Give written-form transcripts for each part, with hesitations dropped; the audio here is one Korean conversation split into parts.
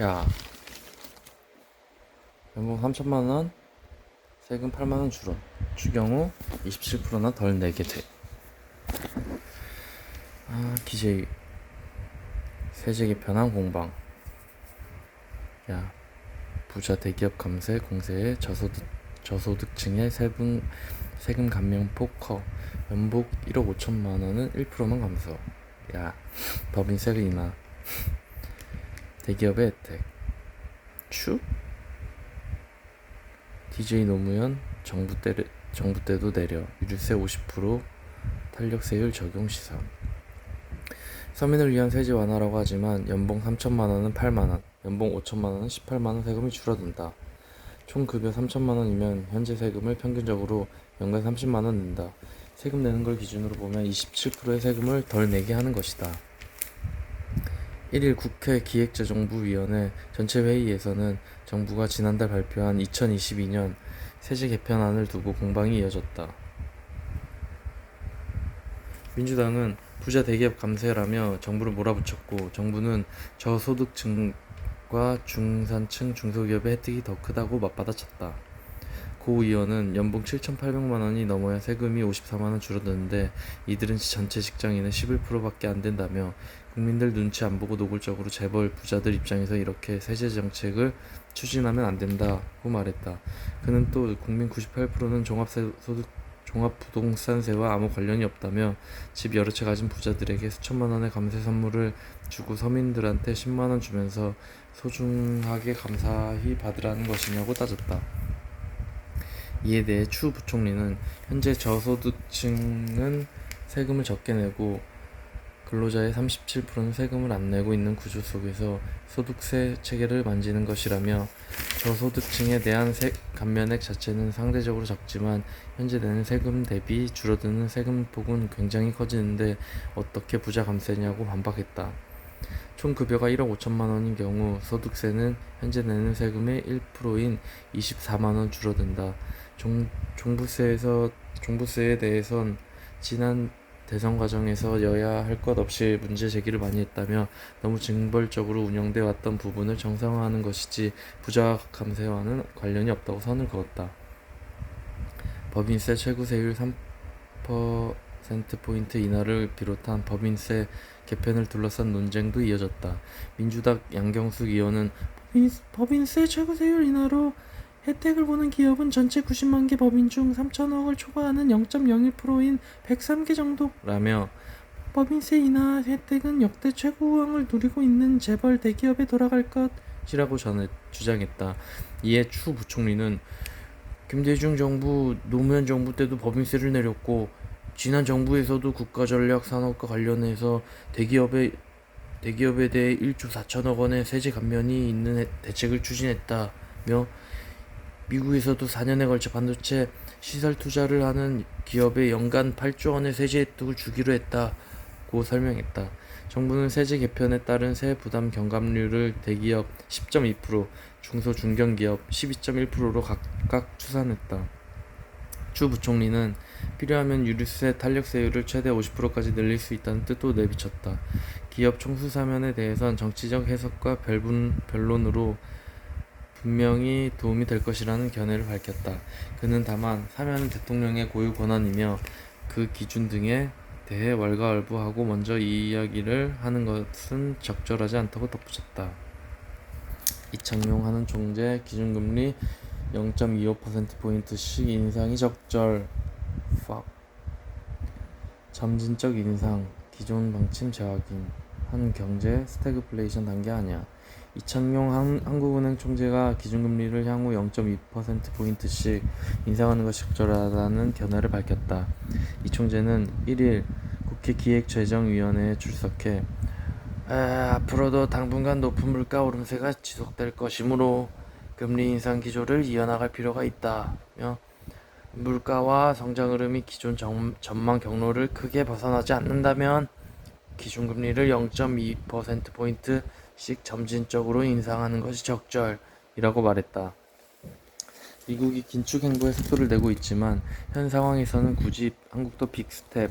야, 연봉 3천만원, 세금 8만원 줄어. 추경호 27%나 덜 내게 돼. 기재 세제 개편안 공방. 야, 부자 대기업 감세 공세에 저소득층의 세금 감면폭 커. 연봉 1억 5천만원은 1%만 감소. 야, 법인세 인하. 대기업의 혜택. 추? DJ 노무현 정부 때도 내려. 유류세 50% 탄력세율 적용 시사. 서민을 위한 세제 완화라고 하지만 연봉 3천만원은 8만원, 연봉 5천만원은 18만원 세금이 줄어든다. 총 급여 3천만원이면 현재 세금을 평균적으로 연간 30만원 낸다. 세금 내는 걸 기준으로 보면 27%의 세금을 덜 내게 하는 것이다. 1일 국회 기획재정부위원회 전체 회의에서는 정부가 지난달 발표한 2022년 세제 개편안을 두고 공방이 이어졌다. 민주당은 부자 대기업 감세라며 정부를 몰아붙였고, 정부는 저소득층과 중산층 중소기업의 혜택이 더 크다고 맞받아쳤다. 고 의원은 연봉 7,800만 원이 넘어야 세금이 54만 원 줄어드는데 이들은 전체 직장인의 11%밖에 안 된다며 국민들 눈치 안 보고 노골적으로 재벌 부자들 입장에서 이렇게 세제 정책을 추진하면 안 된다고 말했다. 그는 또 국민 98%는 종합부동산세와 아무 관련이 없다며 집 여러 채 가진 부자들에게 수천만 원의 감세 선물을 주고 서민들한테 10만 원 주면서 소중하게 감사히 받으라는 것이냐고 따졌다. 이에 대해 추 부총리는 현재 저소득층은 세금을 적게 내고 근로자의 37%는 세금을 안 내고 있는 구조 속에서 소득세 체계를 만지는 것이라며 저소득층에 대한 감면액 자체는 상대적으로 적지만 현재 내는 세금 대비 줄어드는 세금폭은 굉장히 커지는데 어떻게 부자 감세냐고 반박했다. 총 급여가 1억 5천만 원인 경우 소득세는 현재 내는 세금의 1%인 24만 원 줄어든다. 종부세에 대해선 지난 대선 과정에서 여야 할 것 없이 문제 제기를 많이 했다며 너무 징벌적으로 운영돼 왔던 부분을 정상화하는 것이지 부자 감세와는 관련이 없다고 선을 그었다. 법인세 최고세율 3%포인트 인하를 비롯한 법인세 개편을 둘러싼 논쟁도 이어졌다. 민주당 양경숙 의원은 법인세 최고세율 인하로 혜택을 보는 기업은 전체 90만 개 법인 중 3천억을 초과하는 0.01%인 103개 정도라며 법인세 인하 혜택은 역대 최고우왕을 누리고 있는 재벌 대기업에 돌아갈 것이라고 주장했다. 이에 추 부총리는 김대중 정부, 노무현 정부 때도 법인세를 내렸고 지난 정부에서도 국가전략산업과 관련해서 대기업에 대해 1조 4천억 원의 세제 감면이 있는 대책을 추진했다며 미국에서도 4년에 걸쳐 반도체 시설 투자를 하는 기업에 연간 8조 원의 세제 혜택을 주기로 했다고 설명했다. 정부는 세제 개편에 따른 세액 부담 경감률을 대기업 10.2%, 중소 중견기업 12.1%로 각각 추산했다. 추 부총리는 필요하면 유류세 탄력세율을 최대 50%까지 늘릴 수 있다는 뜻도 내비쳤다. 기업 총수사면에 대해선 정치적 해석과 변론으로 분명히 도움이 될 것이라는 견해를 밝혔다. 그는 다만 사면은 대통령의 고유 권한이며 그 기준 등에 대해 왈가왈부하고 먼저 이야기를 하는 것은 적절하지 않다고 덧붙였다. 이창용 하는 총재 기준금리 0.25%포인트씩 인상이 적절. 점진적 인상, 기존 방침 재확인, 한 경제 스태그플레이션 단계 아니야. 이창용 한국은행 총재가 기준금리를 향후 0.2%포인트씩 인상하는 것이 적절하다는 견해를 밝혔다. 이 총재는 1일 국회 기획재정위원회에 출석해 앞으로도 당분간 높은 물가 오름세가 지속될 것이므로 금리 인상 기조를 이어나갈 필요가 있다며 물가와 성장 흐름이 기존 전망 경로를 크게 벗어나지 않는다면 기준금리를 0.2%포인트씩 점진적으로 인상하는 것이 적절이라고 말했다. 미국이 긴축 행보에 속도를 내고 있지만 현 상황에서는 굳이 한국도 빅스텝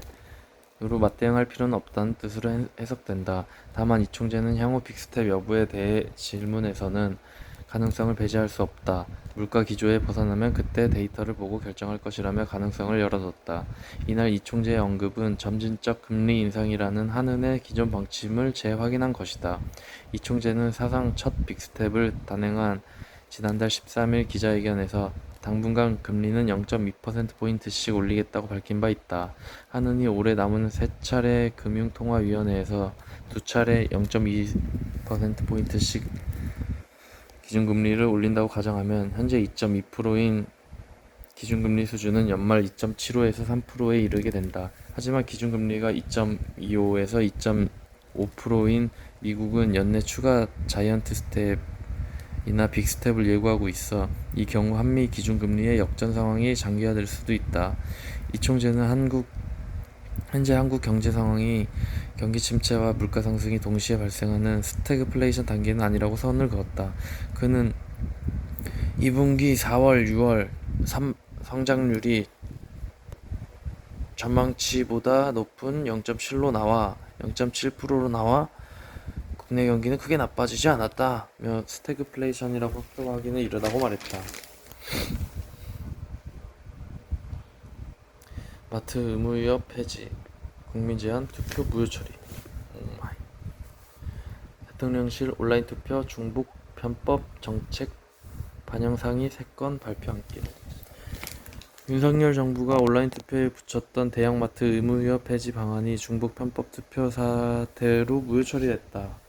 맞대응할 필요는 없다는 뜻으로 해석된다. 다만 이 총재는 향후 빅스텝 여부에 대해 질문에서는 가능성을 배제할 수 없다. 물가 기조에 벗어나면 그때 데이터를 보고 결정할 것이라며 가능성을 열어뒀다. 이날 이 총재의 언급은 점진적 금리 인상이라는 한은의 기존 방침을 재확인한 것이다. 이 총재는 사상 첫 빅스텝을 단행한 지난달 13일 기자회견에서 당분간 금리는 0.2%포인트씩 올리겠다고 밝힌 바 있다. 한은이 올해 남은 세 차례 금융통화위원회에서 두 차례 0.2%포인트씩 기준금리를 올린다고 가정하면 현재 2.2%인 기준금리 수준은 연말 2.75에서 3%에 이르게 된다. 하지만 기준금리가 2.25에서 2.5%인 미국은 연내 추가 자이언트 스텝이나 빅스텝을 예고하고 있어 이 경우 한미 기준금리의 역전 상황이 장기화될 수도 있다. 이 총재는 현재 한국 경제 상황이 경기 침체와 물가 상승이 동시에 발생하는 스태그플레이션 단계는 아니라고 선을 그었다. 그는 2분기 4월, 6월 성장률이 전망치보다 높은 0.7%로 나와 국내 경기는 크게 나빠지지 않았다며 스태그플레이션이라고 확정하기는 이르다고 말했다. 마트 의무위협 폐지, 국민 제한 투표 무효 처리. 대통령실 온라인 투표 중복 편법 정책 반영 상의 3건 발표한길. 윤석열 정부가 온라인 투표에 붙였던 대형마트 의무위협 폐지 방안이 중복 편법 투표 사태로 무효 처리됐다.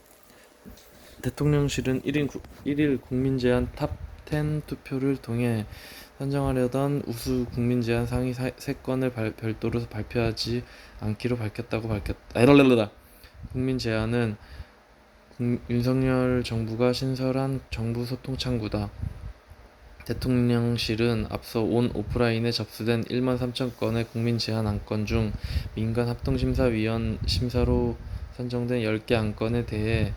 대통령실은 1일 국민 제한 탑10 투표를 통해 선정하려던 우수 국민 제한 상위 3건을 별도로 발표하지 않기로 밝혔다고 밝혔다. 국민 제한은 윤석열 정부가 신설한 정부 소통 창구다. 대통령실은 앞서 온 오프라인에 접수된 1만 3천 건의 국민 제한 안건 중 민간 합동심사위원 심사로 선정된 10개 안건에 대해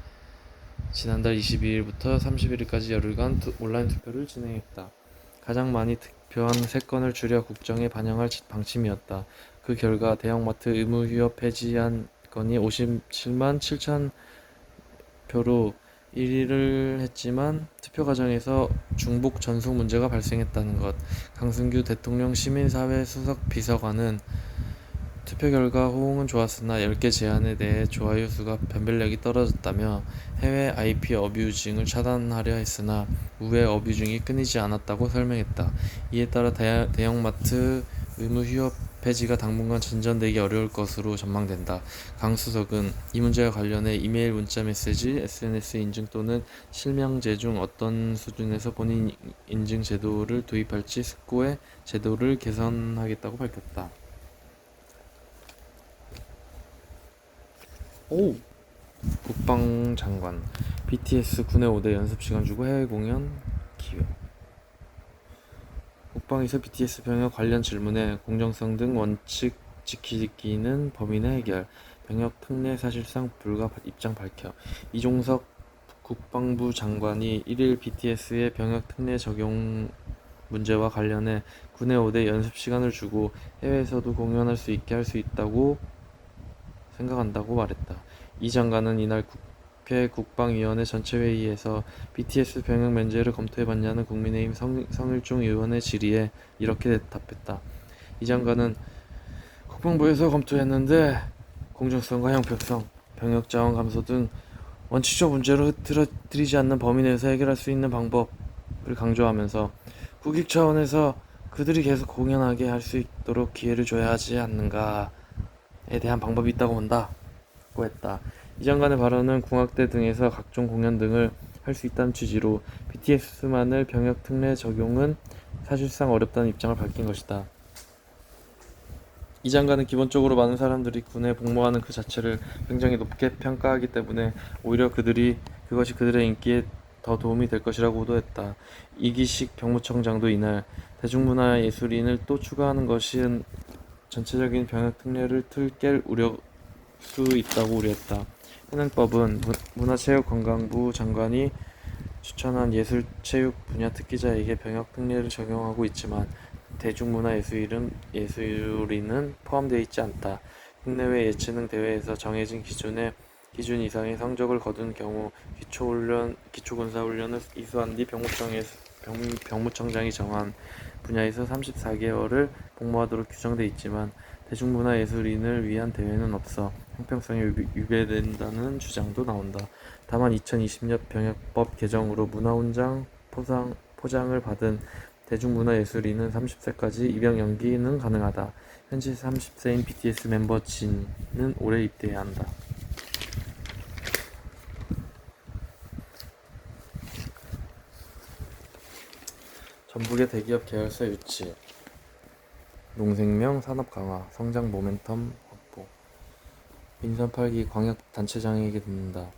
지난달 22일부터 31일까지 열흘간 온라인 투표를 진행했다. 가장 많이 득표한 3건을 줄여 국정에 반영할 방침이었다. 그 결과 대형마트 의무휴업 폐지한 건이 57만 7천 표로 1위를 했지만 투표 과정에서 중복 전송 문제가 발생했다는 것. 강승규 대통령 시민사회 수석 비서관은 투표 결과 호응은 좋았으나 10개 제안에 대해 좋아요 수가 변별력이 떨어졌다며 해외 IP 어뷰징을 차단하려 했으나 우회 어뷰징이 끊이지 않았다고 설명했다. 이에 따라 대형마트 의무 휴업 폐지가 당분간 진전되기 어려울 것으로 전망된다. 강 수석은 이 문제와 관련해 이메일, 문자 메시지, SNS 인증 또는 실명제 중 어떤 수준에서 본인 인증 제도를 도입할지 숙고해 제도를 개선하겠다고 밝혔다. 국방장관 BTS 군의 5대 연습시간 주고 해외 공연 기획. 국방에서 BTS 병역 관련 질문에 공정성 등 원칙 지키기는 범인의 해결, 병역 특례 사실상 불가 입장 밝혀. 이종석 국방부 장관이 1일 BTS의 병역 특례 적용 문제와 관련해 군의 5대 연습시간을 주고 해외에서도 공연할 수 있게 할 수 있다고 생각한다고 말했다. 이 장관은 이날 국회 국방위원회 전체회의에서 BTS 병역 면제를 검토해봤냐는 국민의힘 성일종 의원의 질의에 이렇게 답했다. 이 장관은 국방부에서 검토했는데 공정성과 형평성, 병역 자원 감소 등 원칙적 문제로 흐트러뜨리지 않는 범위 내에서 해결할 수 있는 방법을 강조하면서 국익 차원에서 그들이 계속 공연하게 할 수 있도록 기회를 줘야 하지 않는가에 대한 방법이 있다고 본다고 했다. 이 장관의 발언은 궁합대 등에서 각종 공연 등을 할 수 있다는 취지로 BTS만을 병역 특례 적용은 사실상 어렵다는 입장을 밝힌 것이다. 이 장관은 기본적으로 많은 사람들이 군에 복무하는 그 자체를 굉장히 높게 평가하기 때문에 오히려 그것이 그들의 인기에 더 도움이 될 것이라고 보도했다. 이기식 병무청장도 이날 대중문화예술인을 또 추가하는 것은 전체적인 병역 특례를 깰 수 있다고 우려했다. 현행법은 문화체육관광부 장관이 추천한 예술체육 분야 특기자에게 병역 특례를 적용하고 있지만 대중문화예술인은 포함되어 있지 않다. 국내외 예체능 대회에서 정해진 기준 이상의 성적을 거둔 경우 기초군사훈련을 이수한 뒤 병무청장이 정한 분야에서 34개월을 복무하도록 규정돼 있지만 대중문화예술인을 위한 대회는 없어 형평성이 위배된다는 주장도 나온다. 다만 2020년 병역법 개정으로 문화훈장 포장을 받은 대중문화예술인은 30세까지 입영 연기는 가능하다. 현재 30세인 BTS 멤버 진은 올해 입대해야 한다. 전북의 대기업 계열사 유치, 농생명 산업 강화, 성장 모멘텀 확보. 민선 8기 광역단체장에게 듣는다.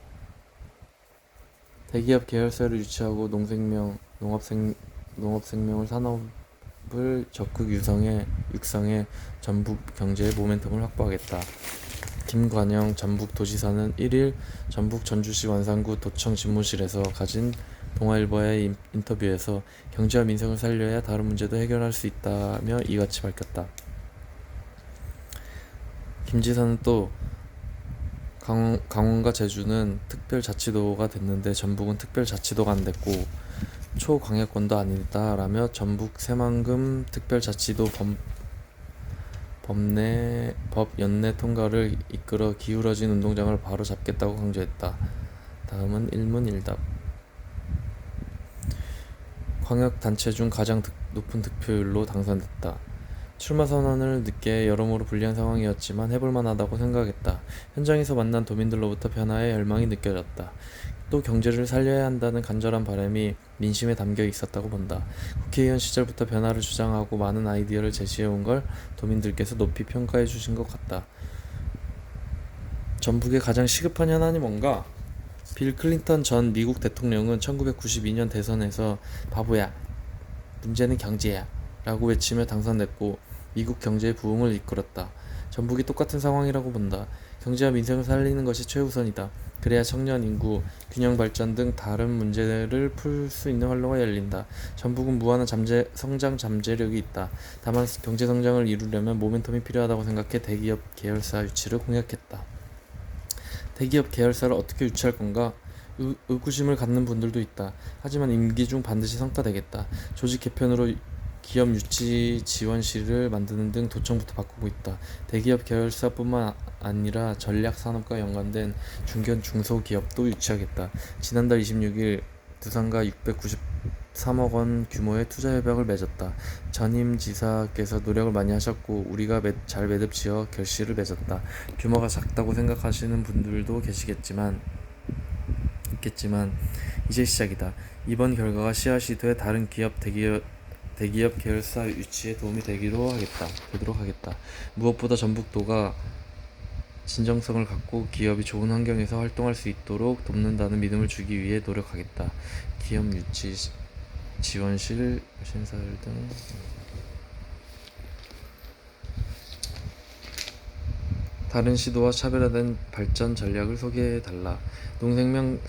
대기업 계열사를 유치하고 농업생명을 산업을 적극 육성해 전북 경제의 모멘텀을 확보하겠다. 김관영 전북도지사는 1일 전북 전주시 완산구 도청 집무실에서 가진 동아일보와의 인터뷰에서 경제와 민생을 살려야 다른 문제도 해결할 수 있다며 이같이 밝혔다. 김 지사는 또 강원과 제주는 특별자치도가 됐는데 전북은 특별자치도가 안 됐고 초광역권도 아니다라며 전북 새만금 특별자치도 법 연내 통과를 이끌어 기울어진 운동장을 바로 잡겠다고 강조했다. 다음은 일문일답. 광역단체 중 가장 높은 득표율로 당선됐다. 출마 선언을 늦게 여러모로 불리한 상황이었지만 해볼만하다고 생각했다. 현장에서 만난 도민들로부터 변화의 열망이 느껴졌다. 또 경제를 살려야 한다는 간절한 바람이 민심에 담겨 있었다고 본다. 국회의원 시절부터 변화를 주장하고 많은 아이디어를 제시해온 걸 도민들께서 높이 평가해 주신 것 같다. 전북의 가장 시급한 현안이 뭔가? 빌 클린턴 전 미국 대통령은 1992년 대선에서 바보야, 문제는 경제야 라고 외치며 당선됐고 미국 경제의 부흥을 이끌었다. 전북이 똑같은 상황이라고 본다. 경제와 민생을 살리는 것이 최우선이다. 그래야 청년 인구, 균형 발전 등 다른 문제를 풀 수 있는 활로가 열린다. 전북은 무한한 성장 잠재력이 있다. 다만 경제 성장을 이루려면 모멘텀이 필요하다고 생각해 대기업 계열사 유치를 공약했다. 대기업 계열사를 어떻게 유치할 건가? 의구심을 갖는 분들도 있다. 하지만 임기 중 반드시 성과되겠다. 조직 개편으로 기업 유치 지원실을 만드는 등 도청부터 바꾸고 있다. 대기업 계열사뿐만 아니라 전략산업과 연관된 중소기업도 유치하겠다. 지난달 26일 두산과 693억 원 규모의 투자 협약을 맺었다. 전임 지사께서 노력을 많이 하셨고 우리가 잘 매듭지어 결실을 맺었다. 규모가 작다고 생각하시는 분들도 있겠지만 이제 시작이다. 이번 결과가 씨앗이 돼 다른 대기업 계열사 유치에 도움이 되도록 하겠다. 무엇보다 전북도가 진정성을 갖고 기업이 좋은 환경에서 활동할 수 있도록 돕는다는 믿음을 주기 위해 노력하겠다. 기업 유치 지원실 신설 등 다른 시도와 차별화된 발전 전략을 소개해달라. 농생명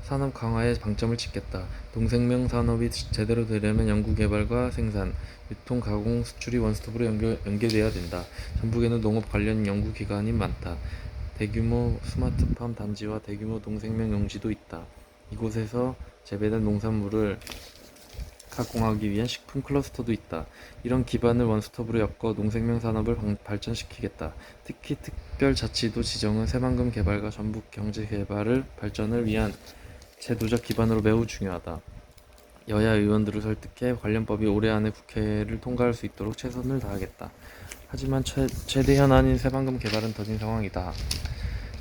산업 강화에 방점을 찍겠다. 농생명 산업이 제대로 되려면 연구개발과 생산, 유통, 가공, 수출이 원스톱으로 연계돼야 된다. 전북에는 농업 관련 연구기관이 많다. 대규모 스마트팜 단지와 대규모 농생명 용지도 있다. 이곳에서 재배된 농산물을 가공하기 위한 식품 클러스터도 있다. 이런 기반을 원스톱으로 엮어 농생명 산업을 발전시키겠다. 특히 특별자치도 지정은 새만금 개발과 전북 경제 발전을 위한 제도적 기반으로 매우 중요하다. 여야 의원들을 설득해 관련법이 올해 안에 국회를 통과할 수 있도록 최선을 다하겠다. 하지만 최대 현안인 새만금 개발은 더딘 상황이다.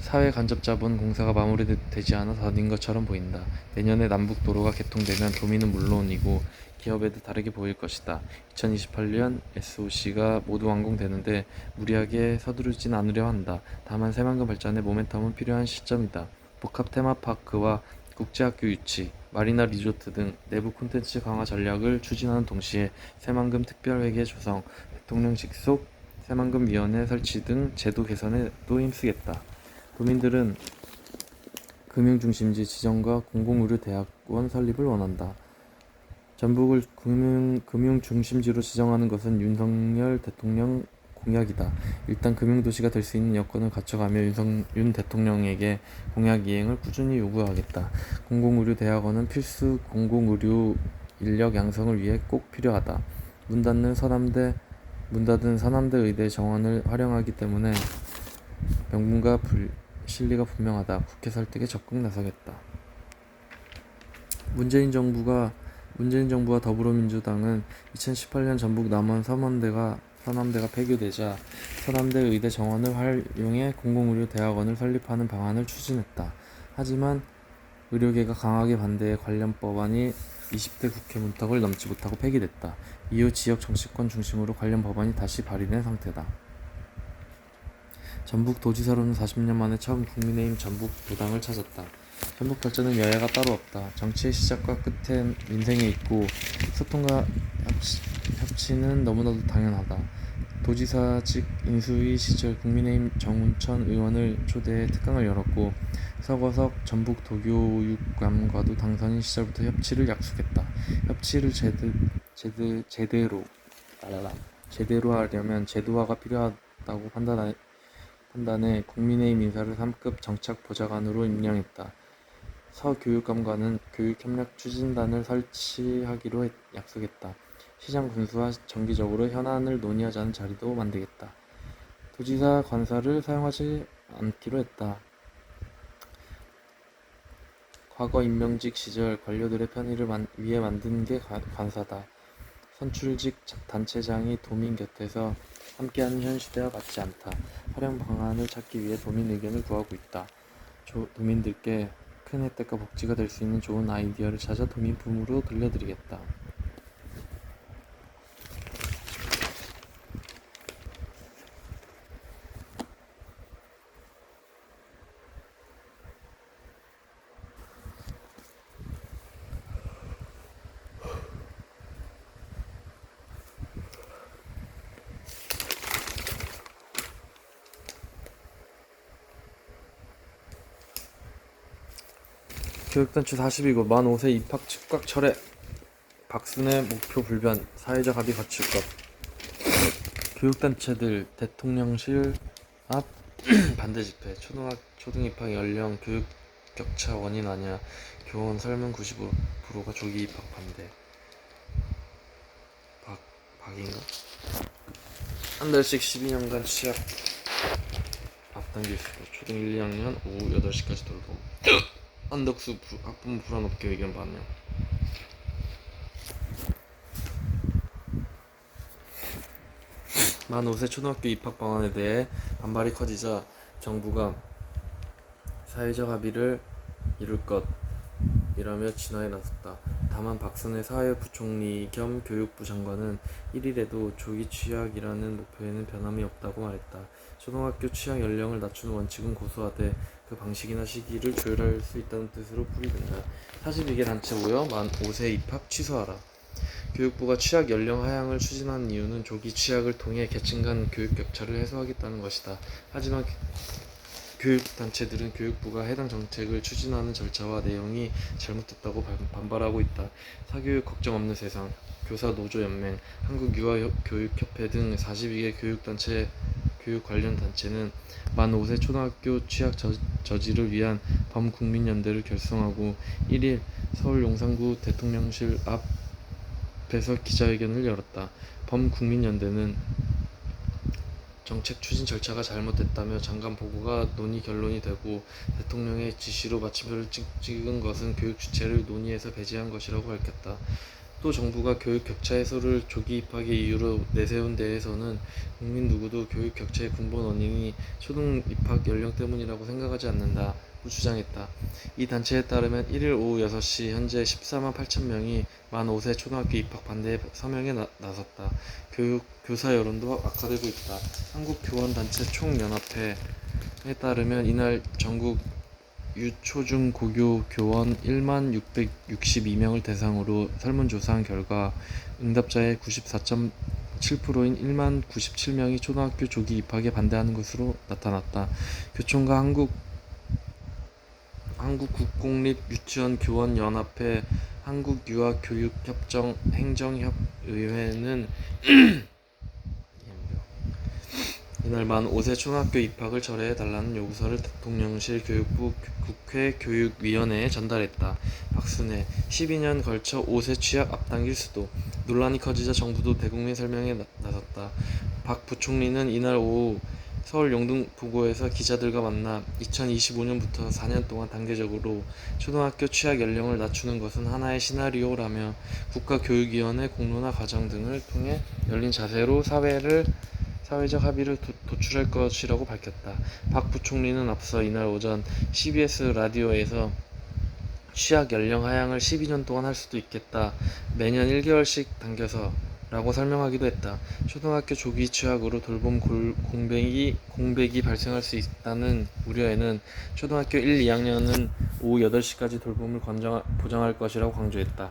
사회 간접자본 공사가 마무리되지 않아 더딘 것처럼 보인다. 내년에 남북도로가 개통되면 도민은 물론이고 기업에도 다르게 보일 것이다. 2028년 SOC가 모두 완공되는데 무리하게 서두르진 않으려 한다. 다만 새만금 발전에 모멘텀은 필요한 시점이다. 복합 테마파크와 국제학교 유치, 마리나 리조트 등 내부 콘텐츠 강화 전략을 추진하는 동시에 새만금 특별회계 조성, 대통령 직속 새만금위원회 설치 등 제도 개선에도 힘쓰겠다. 도민들은 금융중심지 지정과 공공의료대학원 설립을 원한다. 전북을 금융중심지로 지정하는 것은 윤석열 대통령 공약이다. 일단 금융도시가 될 수 있는 여건을 갖춰가며 윤 대통령에게 공약 이행을 꾸준히 요구하겠다. 공공의료 대학원은 필수 공공의료 인력 양성을 위해 꼭 필요하다. 문 닫은 서남대 의대 정원을 활용하기 때문에 명분과 실리가 분명하다. 국회 설득에 적극 나서겠다. 문재인 정부와 더불어민주당은 2018년 전북 남원 서남대가 폐교되자 서남대 의대 정원을 활용해 공공의료 대학원을 설립하는 방안을 추진했다. 하지만 의료계가 강하게 반대해 관련 법안이 20대 국회 문턱을 넘지 못하고 폐기됐다. 이후 지역 정치권 중심으로 관련 법안이 다시 발의된 상태다. 전북 도지사로는 40년 만에 처음 국민의힘 전북도당을 찾았다. 전북 발전은 여야가 따로 없다. 정치의 시작과 끝엔 민생에 있고 소통과 협치는 너무나도 당연하다. 도지사직 인수위 시절 국민의힘 정운천 의원을 초대해 특강을 열었고 서거석 전북 도교육감과도 당선인 시절부터 협치를 약속했다. 협치를 제대로 하려면 제도화가 필요하다고 판단해 국민의힘 인사를 3급 정착보좌관으로 임명했다. 서 교육감과는 교육협력 추진단을 설치하기로 약속했다. 시장 군수와 정기적으로 현안을 논의하자는 자리도 만들겠다. 도지사 관사를 사용하지 않기로 했다. 과거 임명직 시절 관료들의 편의를 위해 만든 게 관사다. 선출직 단체장이 도민 곁에서 함께하는 현 시대와 맞지 않다. 활용 방안을 찾기 위해 도민 의견을 구하고 있다. 도민들께 큰 혜택과 복지가 될 수 있는 좋은 아이디어를 찾아 도민 품으로 들려드리겠다. 교육단체 42고 만 5세 입학 즉각 철회. 박순애 목표 불변. 사회적 합의 갖출 것. 교육단체들 대통령실 앞 반대 집회. 초등 입학 연령 교육 격차 원인 아니야. 교원 설문 95%가 조기 입학 반대. 박인가? 한 달씩 12년간 취약 앞당길 수도. 초등 1, 2학년 오후 8시까지 돌봄. 한덕수 학부모 불안업계 의견 반영. 만 5세 초등학교 입학 방안에 대해 반발이 커지자 정부가 사회적 합의를 이룰 것이라며 진화에 나섰다. 다만 박순애 사회부총리 겸 교육부 장관은 1일에도 조기 취약이라는 목표에는 변함이 없다고 말했다. 초등학교 취약 연령을 낮추는 원칙은 고수하되 그 방식이나 시기를 조율할 수 있다는 뜻으로 풀이된다. 42개 단체 모여 만 5세 입학 취소하라. 교육부가 취약 연령 하향을 추진하는 이유는 조기 취약을 통해 계층 간 교육 격차를 해소하겠다는 것이다. 하지만 교육단체들은 교육부가 해당 정책을 추진하는 절차와 내용이 잘못됐다고 반발하고 있다. 사교육 걱정 없는 세상, 교사노조연맹, 한국유아교육협회 등 42개 교육 관련 단체는 만 5세 초등학교 취약 저지를 위한 범국민연대를 결성하고 1일 서울 용산구 대통령실 앞에서 기자회견을 열었다. 범국민연대는 정책 추진 절차가 잘못됐다며 장관 보고가 논의 결론이 되고 대통령의 지시로 마침표를 찍은 것은 교육 주체를 논의에서 배제한 것이라고 밝혔다. 또 정부가 교육 격차 해소를 조기 입학의 이유로 내세운 데에서는 국민 누구도 교육 격차의 근본 원인이 초등 입학 연령 때문이라고 생각하지 않는다고 주장했다. 이 단체에 따르면 1일 오후 6시 현재 14만 8천 명이 만 5세 초등학교 입학 반대에 서명에 나섰다. 교사 여론도 악화되고 있다. 한국교원단체 총연합회에 따르면 이날 전국 유초중고교 교원 1만 662명을 대상으로 설문조사한 결과 응답자의 94.7%인 1만 97명이 초등학교 조기 입학에 반대하는 것으로 나타났다. 교총과 한국국공립유치원교원연합회, 한국유아교육협정 행정협의회는 이날 만 5세 초등학교 입학을 철회해달라는 요구서를 대통령실 교육부 국회 교육위원회에 전달했다. 박순애 12년 걸쳐 5세 취약 앞당길 수도. 논란이 커지자 정부도 대국민 설명에 나섰다. 박 부총리는 이날 오후 서울 영등포구에서 기자들과 만나 2025년부터 4년 동안 단계적으로 초등학교 취약 연령을 낮추는 것은 하나의 시나리오라며 국가교육위원회 공론화 과정 등을 통해 열린 자세로 사회적 합의를 도출할 것이라고 밝혔다. 박 부총리는 앞서 이날 오전 CBS 라디오에서 취약 연령 하향을 12년 동안 할 수도 있겠다. 매년 1개월씩 당겨서 라고 설명하기도 했다. 초등학교 조기 취약으로 돌봄 공백이 발생할 수 있다는 우려에는 초등학교 1, 2학년은 오후 8시까지 돌봄을 보장할 것이라고 강조했다.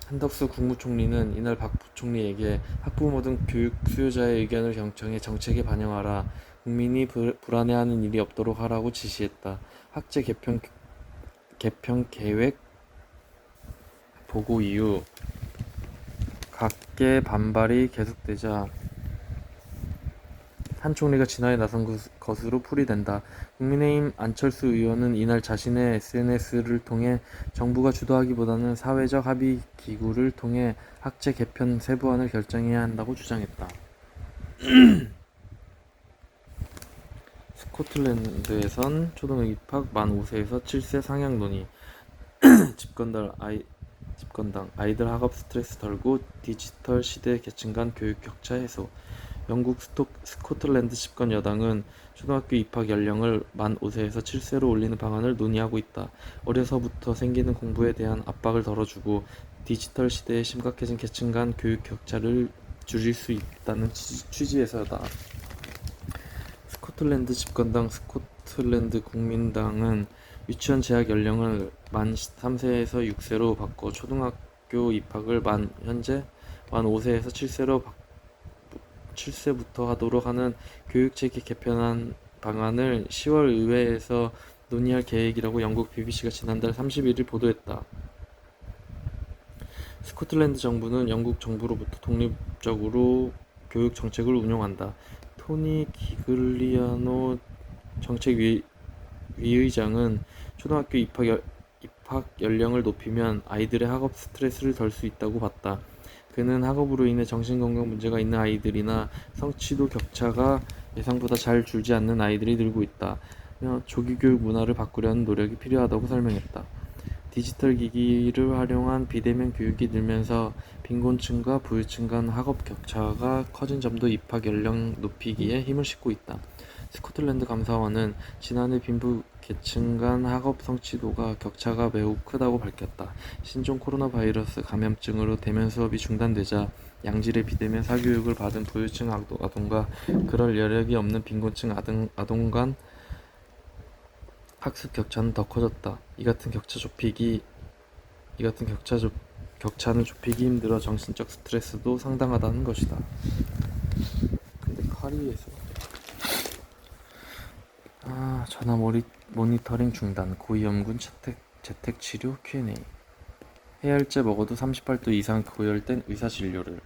한덕수 국무총리는 이날 박 부총리에게 학부모 등 교육 수요자의 의견을 경청해 정책에 반영하라. 국민이 불안해하는 일이 없도록 하라고 지시했다. 학제 개편 계획 보고 이후 각계 반발이 계속되자 한 총리가 진화에 나선 것으로 풀이된다. 국민의힘 안철수 의원은 이날 자신의 SNS를 통해 정부가 주도하기보다는 사회적 합의 기구를 통해 학제 개편 세부안을 결정해야 한다고 주장했다. 스코틀랜드에선 초등 입학 만 5세에서 7세 상향 논의. 집권당 아이들 학업 스트레스 덜고 디지털 시대 계층 간 교육 격차 해소. 영국 스코틀랜드 집권 여당은 초등학교 입학 연령을 만 5세에서 7세로 올리는 방안을 논의하고 있다. 어려서부터 생기는 공부에 대한 압박을 덜어주고 디지털 시대에 심각해진 계층 간 교육 격차를 줄일 수 있다는 취지에서다. 스코틀랜드 집권당 스코틀랜드 국민당은 유치원 재학 연령을 만 3세에서 6세로 바꿔 초등학교 입학을 현재 만 5세에서 7세부터 하도록 하는 교육체계 개편안 방안을 10월 의회에서 논의할 계획이라고 영국 BBC가 지난달 31일 보도했다. 스코틀랜드 정부는 영국 정부로부터 독립적으로 교육 정책을 운영한다. 토니 기글리아노 정책위의장은 초등학교 입학 연령을 높이면 아이들의 학업 스트레스를 덜 수 있다고 봤다. 그는 학업으로 인해 정신건강 문제가 있는 아이들이나 성취도 격차가 예상보다 잘 줄지 않는 아이들이 늘고 있다며 조기교육 문화를 바꾸려는 노력이 필요하다고 설명했다. 디지털 기기를 활용한 비대면 교육이 늘면서 빈곤층과 부유층 간 학업 격차가 커진 점도 입학 연령 높이기에 힘을 싣고 있다. 스코틀랜드 감사원은 지난해 빈부 계층 간 학업 성취도가 격차가 매우 크다고 밝혔다. 신종 코로나 바이러스 감염증으로 대면 수업이 중단되자 양질의 비대면 사교육을 받은 부유층 아동과 그럴 여력이 없는 빈곤층 아동 간 학습 격차는 더 커졌다. 이 같은 격차는 좁히기 힘들어 정신적 스트레스도 상당하다는 것이다. 근데 카리에서 전화 모니터링 중단, 고위험군 재택치료 Q&A. 해열제 먹어도 38도 이상 고열된 의사 진료를.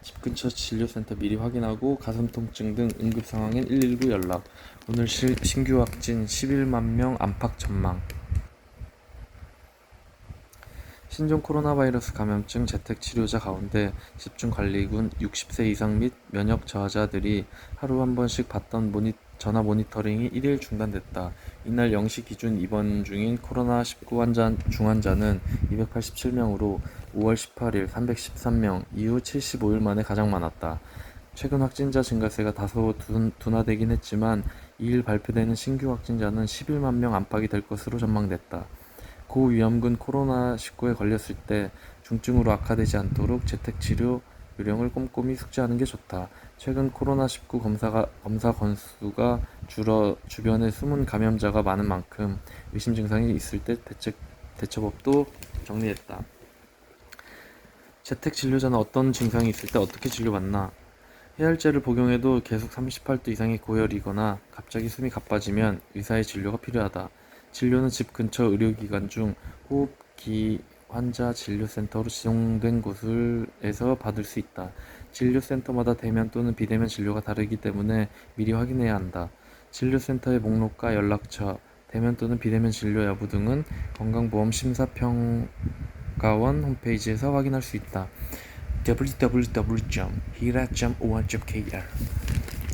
집 근처 진료센터 미리 확인하고 가슴 통증 등 응급 상황엔 119 연락. 오늘 신규 확진 11만 명 안팎 전망. 신종 코로나 바이러스 감염증 재택 치료자 가운데 집중관리군 60세 이상 및 면역 저하자들이 하루 한 번씩 받던 전화 모니터링이 1일 중단됐다. 이날 0시 기준 입원 중인 코로나19 중환자는 287명으로 5월 18일 313명 이후 75일 만에 가장 많았다. 최근 확진자 증가세가 다소 둔화되긴 했지만 2일 발표되는 신규 확진자는 11만 명 안팎이 될 것으로 전망됐다. 고위험군 코로나19에 걸렸을 때 중증으로 악화되지 않도록 재택치료 요령을 꼼꼼히 숙지하는 게 좋다. 최근 코로나19 검사 건수가 줄어 주변에 숨은 감염자가 많은 만큼 의심 증상이 있을 때 대처법도 정리했다. 재택 진료자는 어떤 증상이 있을 때 어떻게 진료받나? 해열제를 복용해도 계속 38도 이상의 고열이거나 갑자기 숨이 가빠지면 의사의 진료가 필요하다. 진료는 집 근처 의료기관 중 호흡기 환자 진료센터로 지정된 곳에서 받을 수 있다. 진료센터마다 대면 또는 비대면 진료가 다르기 때문에 미리 확인해야 한다. 진료센터의 목록과 연락처, 대면 또는 비대면 진료 여부 등은 건강보험심사평가원 홈페이지에서 확인할 수 있다. www.hira.or.kr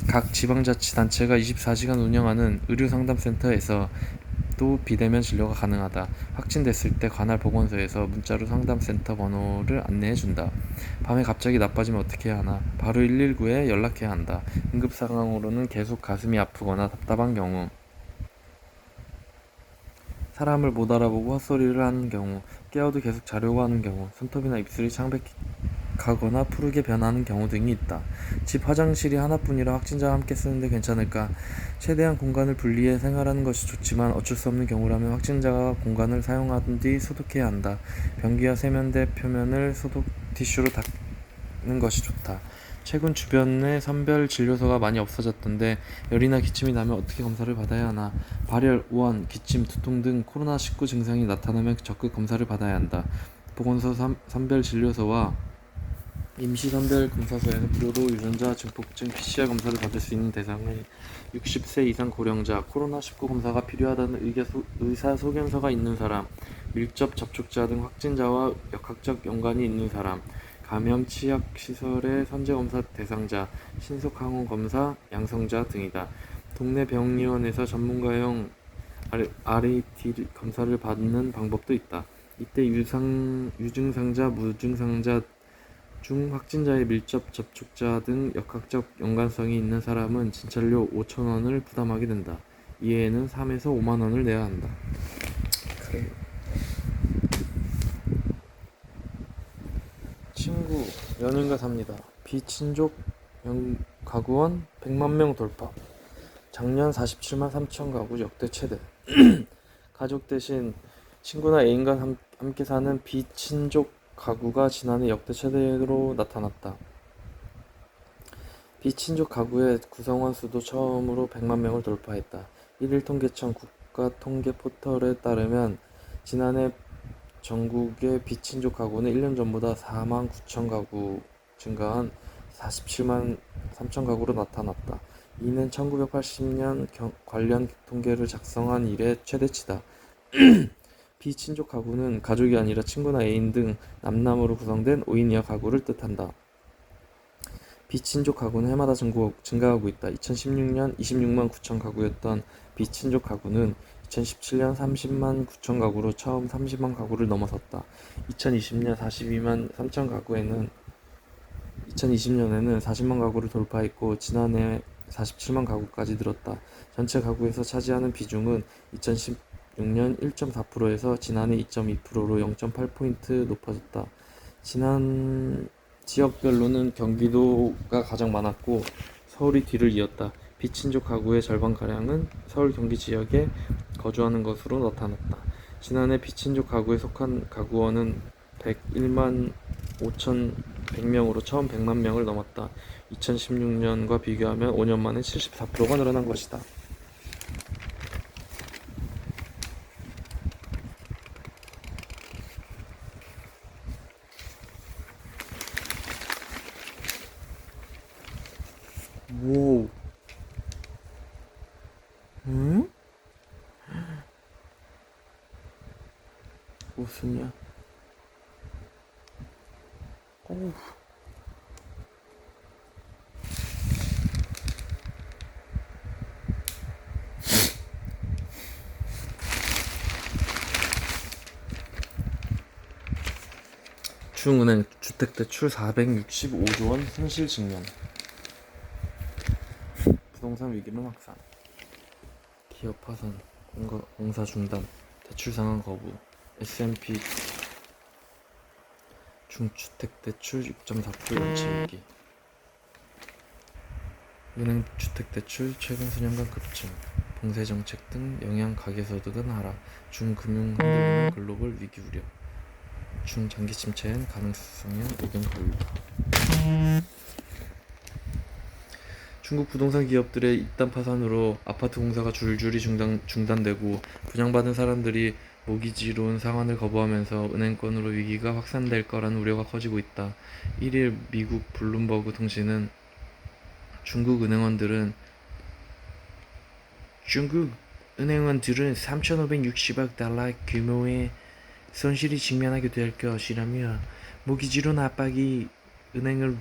각 지방자치단체가 24시간 운영하는 의료상담센터에서 또 비대면 진료가 가능하다. 확진됐을 때 관할 보건소에서 문자로 상담센터 번호를 안내해준다. 밤에 갑자기 나빠지면 어떻게 해야 하나? 바로 119에 연락해야 한다. 응급상황으로는 계속 가슴이 아프거나 답답한 경우, 사람을 못 알아보고 헛소리를 하는 경우, 깨워도 계속 자려고 하는 경우, 손톱이나 입술이 창백하거나 푸르게 변하는 경우 등이 있다. 집 화장실이 하나뿐이라 확진자와 함께 쓰는데 괜찮을까? 최대한 공간을 분리해 생활하는 것이 좋지만 어쩔 수 없는 경우라면 확진자가 공간을 사용한 뒤 소독해야 한다. 변기와 세면대 표면을 소독 티슈로 닦는 것이 좋다. 최근 주변에 선별 진료소가 많이 없어졌던데 열이나 기침이 나면 어떻게 검사를 받아야 하나? 발열, 우한, 기침, 두통 등 코로나19 증상이 나타나면 적극 검사를 받아야 한다. 보건소 선별 진료소와 임시선별검사소에서 무료로 유전자 증폭증 PCR 검사를 받을 수 있는 대상은 60세 이상 고령자, 코로나19 검사가 필요하다는 의사소견서가 있는 사람, 밀접 접촉자 등 확진자와 역학적 연관이 있는 사람, 감염 치약시설의 선제검사 대상자, 신속항원검사 양성자 등이다. 동네 병의원에서 전문가용 RAT 검사를 받는 방법도 있다. 이때 유증상자, 무증상자 중 확진자의 밀접 접촉자 등 역학적 연관성이 있는 사람은 진찰료 5,000원을 부담하게 된다. 이해에는 3에서 5만 원을 내야 한다. 그래. 친구, 연인과 삽니다. 비친족 가구원 100만 명 돌파. 작년 47만 3천 가구 역대 최대. 가족 대신 친구나 애인과 함께 사는 비친족 가구가 지난해 역대 최대로 나타났다. 비친족 가구의 구성원 수도 처음으로 100만 명을 돌파했다. 1일 통계청 국가통계 포털에 따르면 지난해 전국의 비친족 가구는 1년 전보다 4만 9천 가구 증가한 47만 3천 가구로 나타났다. 이는 1980년 관련 통계를 작성한 이래 최대치다. 비친족 가구는 가족이 아니라 친구나 애인 등 남남으로 구성된 5인 이하 가구를 뜻한다. 비친족 가구는 해마다 증가하고 있다. 2016년 26만 9천 가구였던 비친족 가구는 2017년 30만 9천 가구로 처음 30만 가구를 넘어섰다. 2020년 42만 3천 가구에는 2020년에는 40만 가구를 돌파했고 지난해 47만 가구까지 늘었다. 전체 가구에서 차지하는 비중은 2016년 1.4%에서 지난해 2.2%로 0.8포인트 높아졌다. 지난 지역별로는 경기도가 가장 많았고 서울이 뒤를 이었다. 비친족 가구의 절반가량은 서울 경기 지역에 거주하는 것으로 나타났다. 지난해 비친족 가구에 속한 가구원은 101만 5,100명으로 처음 100만 명을 넘었다. 2016년과 비교하면 5년 만에 74%가 늘어난 것이다. 오, 응? 무슨이야? 오. 중은행 주택대출 465조 원 손실 증명. 부동산 위기는 확산. 기업 파산, 공사 중단, 대출 상환 거부. S&P 중주택대출 6.4% 연체위기. 은행 주택대출 최근 수년간 급증. 봉쇄정책 등 영향 가계소득은 하락. 중금융 흔들리는 글로벌 위기 우려. 중장기 침체엔 가능성의 의견 갈린다. 중국 부동산 기업들의 잇단 파산으로 아파트 공사가 줄줄이 중단되고 분양받은 사람들이 모기지로운 상환을 거부하면서 은행권으로 위기가 확산될 거라는 우려가 커지고 있다. 1일 미국 블룸버그 통신은 중국 은행원들은 3,560억 달러 규모의 손실이 직면하게 될 것이라며 모기지론 압박이 은행을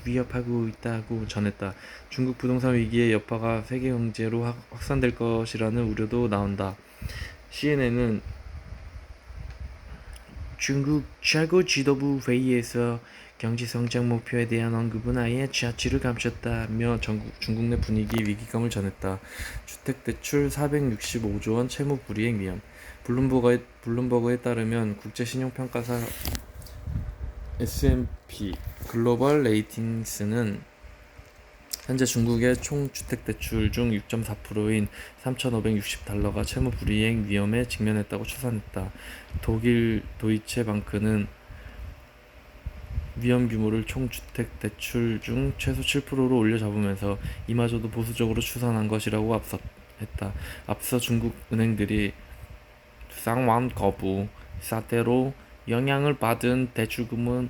위협하고 있다고 전했다. 중국 부동산 위기의 여파가 세계 경제로 확산될 것이라는 우려도 나온다. CNN은 중국 최고 지도부 회의에서 경제 성장 목표에 대한 언급은 아예 자취를 감췄다며 중국 내 분위기 위기감을 전했다. 주택대출 465조 원 채무 불이행 위험. 블룸버그에 따르면 국제신용평가사 S&P 글로벌 레이팅스는 현재 중국의 총 주택대출 중 6.4%인 3,560달러가 채무 불이행 위험에 직면했다고 추산했다. 독일 도이체 방크는 위험 규모를 총 주택대출 중 최소 7%로 올려 잡으면서 이마저도 보수적으로 추산한 것이라고 했다. 앞서 중국 은행들이 쌍완 거부 사태로 영향을 받은 대출금은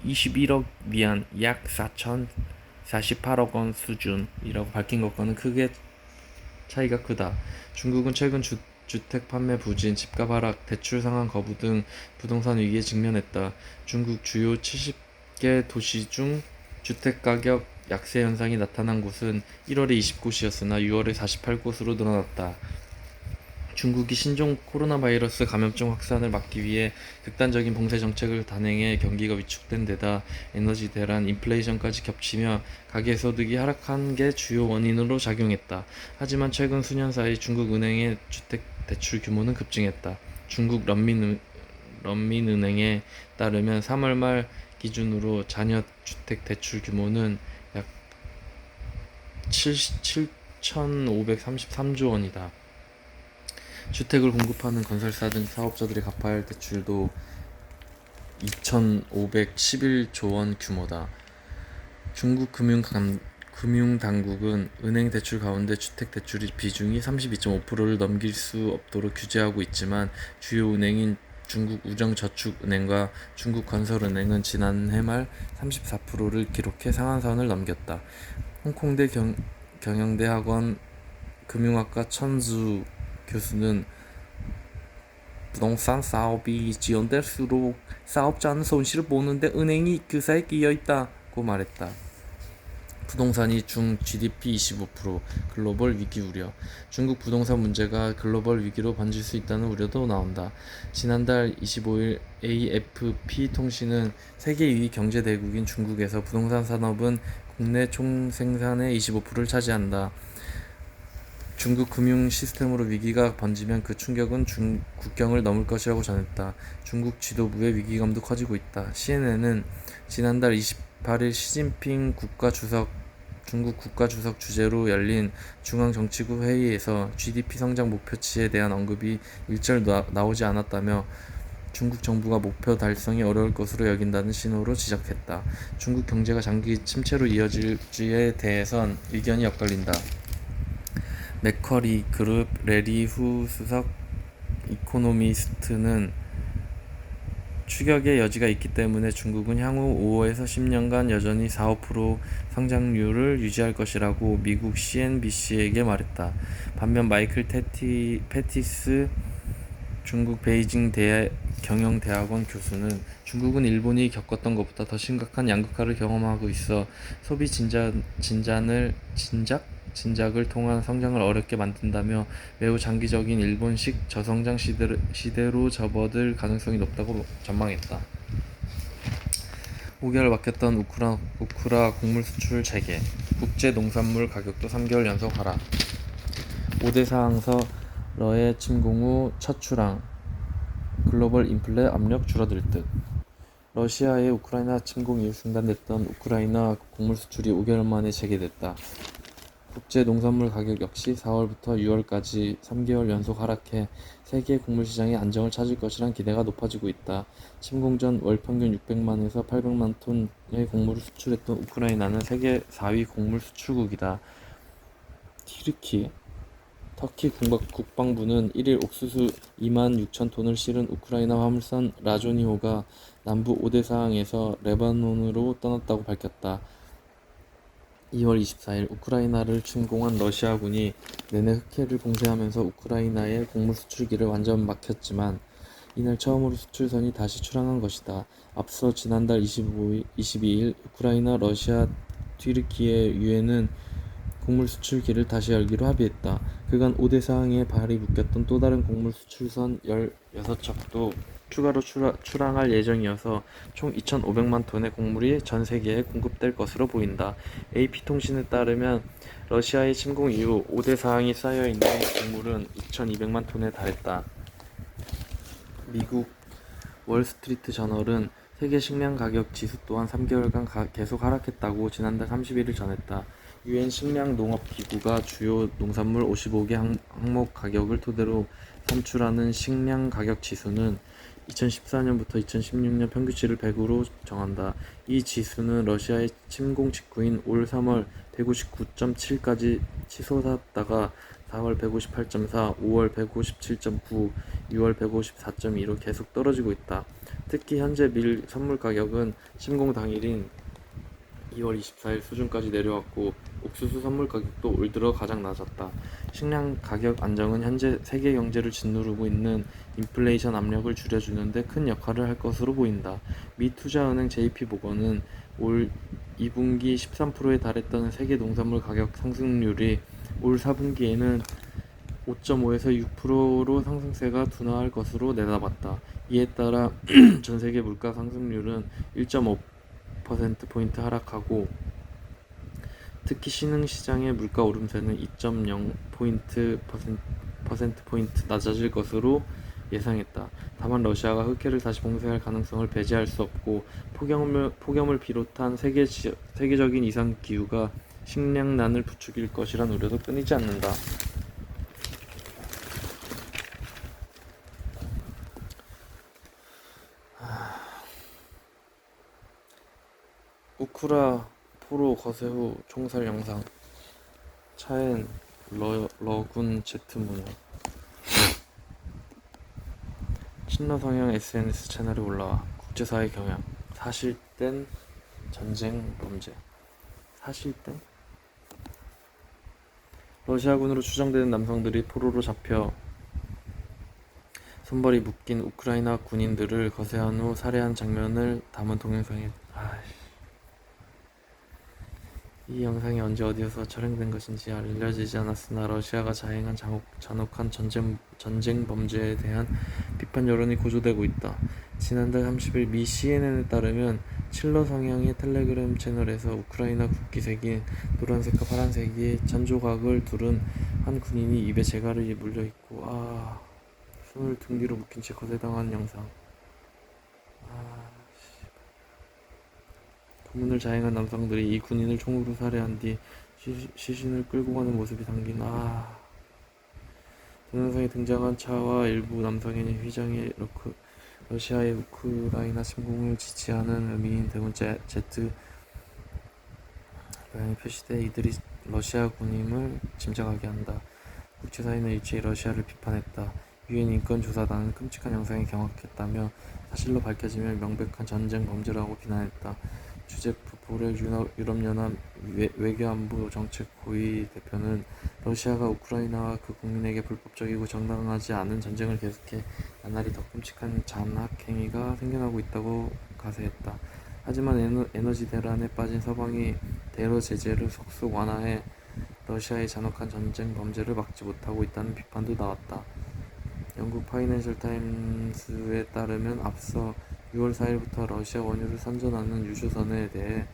21억 위안 약 4,048억 원 수준이라고 밝힌 것과는 크게 차이가 크다. 중국은 최근 주택 판매 부진, 집값 하락, 대출 상환 거부 등 부동산 위기에 직면했다. 중국 주요 70개 도시 중 주택 가격 약세 현상이 나타난 곳은 1월에 20곳이었으나 6월에 48곳으로 늘어났다. 중국이 신종 코로나 바이러스 감염증 확산을 막기 위해 극단적인 봉쇄 정책을 단행해 경기가 위축된 데다 에너지 대란, 인플레이션까지 겹치며 가계 소득이 하락한 게 주요 원인으로 작용했다. 하지만 최근 수년 사이 중국 은행의 주택 대출 규모는 급증했다. 중국 런민은행에 따르면 3월 말 기준으로 자녀 주택 대출 규모는 약 7,533조 원이다. 주택을 공급하는 건설사 등 사업자들이 갚아야 할 대출도 2,511조 원 규모다. 중국 금융당국은 은행 대출 가운데 주택 대출 비중이 32.5%를 넘길 수 없도록 규제하고 있지만 주요 은행인 중국 우정저축은행과 중국 건설은행은 지난해 말 34%를 기록해 상한선을 넘겼다. 홍콩대 경영대학원 금융학과 천수 교수는 부동산 사업이 지연될수록 사업자는 손실을 보는데 은행이 그 사이에 끼어있다고 말했다. 부동산이 중 GDP 25%, 글로벌 위기 우려. 중국 부동산 문제가 글로벌 위기로 번질 수 있다는 우려도 나온다. 지난달 25일 AFP 통신은 세계 2위 경제 대국인 중국에서 부동산 산업은 국내 총 생산의 25%를 차지한다. 중국 금융 시스템으로 위기가 번지면 그 충격은 국경을 넘을 것이라고 전했다. 중국 지도부의 위기감도 커지고 있다. CNN은 지난달 28일 시진핑 중국 국가주석 주재로 열린 중앙정치국 회의에서 GDP 성장 목표치에 대한 언급이 일절 나오지 않았다며 중국 정부가 목표 달성이 어려울 것으로 여긴다는 신호로 지적했다. 중국 경제가 장기 침체로 이어질지에 대해선 의견이 엇갈린다. 맥커리 그룹 레리 후 수석 이코노미스트는 추격의 여지가 있기 때문에 중국은 향후 5에서 10년간 여전히 4~5% 성장률을 유지할 것이라고 미국 CNBC에게 말했다. 반면 마이클 패티스 중국 베이징 경영대학원 교수는 중국은 일본이 겪었던 것보다 더 심각한 양극화를 경험하고 있어 소비 진작을 통한 성장을 어렵게 만든다며 매우 장기적인 일본식 저성장 시대로 접어들 가능성이 높다고 전망했다. 5개월 막혔던 우크라 곡물 수출 재개, 국제 농산물 가격도 3개월 연속 하락, 5대 사항서 러의 침공 후 첫 출항, 글로벌 인플레 압력 줄어들 듯. 러시아의 우크라이나 침공 이후 중단됐던 우크라이나 곡물 수출이 5개월 만에 재개됐다. 국제 농산물 가격 역시 4월부터 6월까지 3개월 연속 하락해 세계 곡물 시장이 안정을 찾을 것이란 기대가 높아지고 있다. 침공 전 월 평균 600만에서 800만 톤의 곡물을 수출했던 우크라이나는 세계 4위 곡물 수출국이다. 터키 국방부는 1일 옥수수 26,000톤을 실은 우크라이나 화물선 라조니호가 남부 오데사항에서 레바논으로 떠났다고 밝혔다. 2월 24일 우크라이나를 침공한 러시아군이 내내 흑해를 봉쇄하면서 우크라이나의 곡물 수출기를 완전 막혔지만 이날 처음으로 수출선이 다시 출항한 것이다. 앞서 지난달 22일 우크라이나, 러시아, 튀르키예 유엔은 곡물 수출기를 다시 열기로 합의했다. 그간 오데사항에 발이 묶였던 또 다른 곡물 수출선 16척도 추가로 출항할 예정이어서 총 2,500만 톤의 곡물이 전 세계에 공급될 것으로 보인다. AP통신에 따르면 러시아의 침공 이후 오데사항이 쌓여있는 곡물은 2,200만 톤에 달했다. 미국 월스트리트 저널은 세계 식량 가격 지수 또한 3개월간 계속 하락했다고 지난달 31일 전했다. 유엔 식량 농업 기구가 주요 농산물 55개 항목 가격을 토대로 산출하는 식량 가격 지수는 2014년부터 2016년 평균치를 100으로 정한다. 이 지수는 러시아의 침공 직후인 올 3월 159.7까지 치솟았다가 4월 158.4, 5월 157.9, 6월 154.2로 계속 떨어지고 있다. 특히 현재 밀 선물 가격은 침공 당일인 2월 24일 수준까지 내려왔고 옥수수 선물 가격도 올 들어 가장 낮았다. 식량 가격 안정은 현재 세계 경제를 짓누르고 있는 인플레이션 압력을 줄여주는데 큰 역할을 할 것으로 보인다. 미 투자은행 JP모건은 올 2분기 13%에 달했던 세계 농산물 가격 상승률이 올 4분기에는 5.5에서 6%로 상승세가 둔화할 것으로 내다봤다. 이에 따라 전 세계 물가 상승률은 1.5%포인트 하락하고 특히 신흥시장의 물가 오름세는 2.0%포인트 낮아질 것으로 예상했다. 다만 러시아가 흑해를 다시 봉쇄할 가능성을 배제할 수 없고 폭염을 비롯한 세계적인 이상기후가 식량난을 부추길 것이란 우려도 끊이지 않는다. 우크라 포로 거세 후 총살 영상. 차엔 러군 제트 문화. 친러 성향 SNS 채널에 올라와 국제사회 경향. 사실된 전쟁 범죄. 사실된? 러시아군으로 추정되는 남성들이 포로로 잡혀 손발이 묶인 우크라이나 군인들을 거세한 후 살해한 장면을 담은 동영상이 이 영상이 언제 어디에서 촬영된 것인지 알려지지 않았으나 러시아가 자행한 잔혹한 전쟁 범죄에 대한 비판 여론이 고조되고 있다. 지난달 30일 미 CNN에 따르면 칠러 성향의 텔레그램 채널에서 우크라이나 국기 새긴 노란색과 파란색의 천조각을 두른 한 군인이 입에 재갈이 물려있고 손을 등 뒤로 묶인 채 거세당한 영상. 고문을 자행한 남성들이 이 군인을 총으로 살해한 뒤 시신을 끌고 가는 모습이 담긴 동영상에 등장한 차와 일부 남성의 휘장에 러시아의 우크라이나 침공을 지지하는 의미인 대문 Z 모양이 표시돼 이들이 러시아 군임을 짐작하게 한다. 국제사회는 일제히 러시아를 비판했다. 유엔 인권조사단은 끔찍한 영상이 경악했다며 사실로 밝혀지면 명백한 전쟁 범죄라고 비난했다. 주제프 보렐 유럽연합 외교안보 정책 고위 대표는 러시아가 우크라이나와 그 국민에게 불법적이고 정당하지 않은 전쟁을 계속해 나날이 더 끔찍한 잔악행위가 생겨나고 있다고 가세했다. 하지만 에너지 대란에 빠진 서방이 대러 제재를 속속 완화해 러시아의 잔혹한 전쟁 범죄를 막지 못하고 있다는 비판도 나왔다. 영국 파이낸셜 타임스에 따르면 앞서 6월 4일부터 러시아 원유를 선전하는 유조선에 대해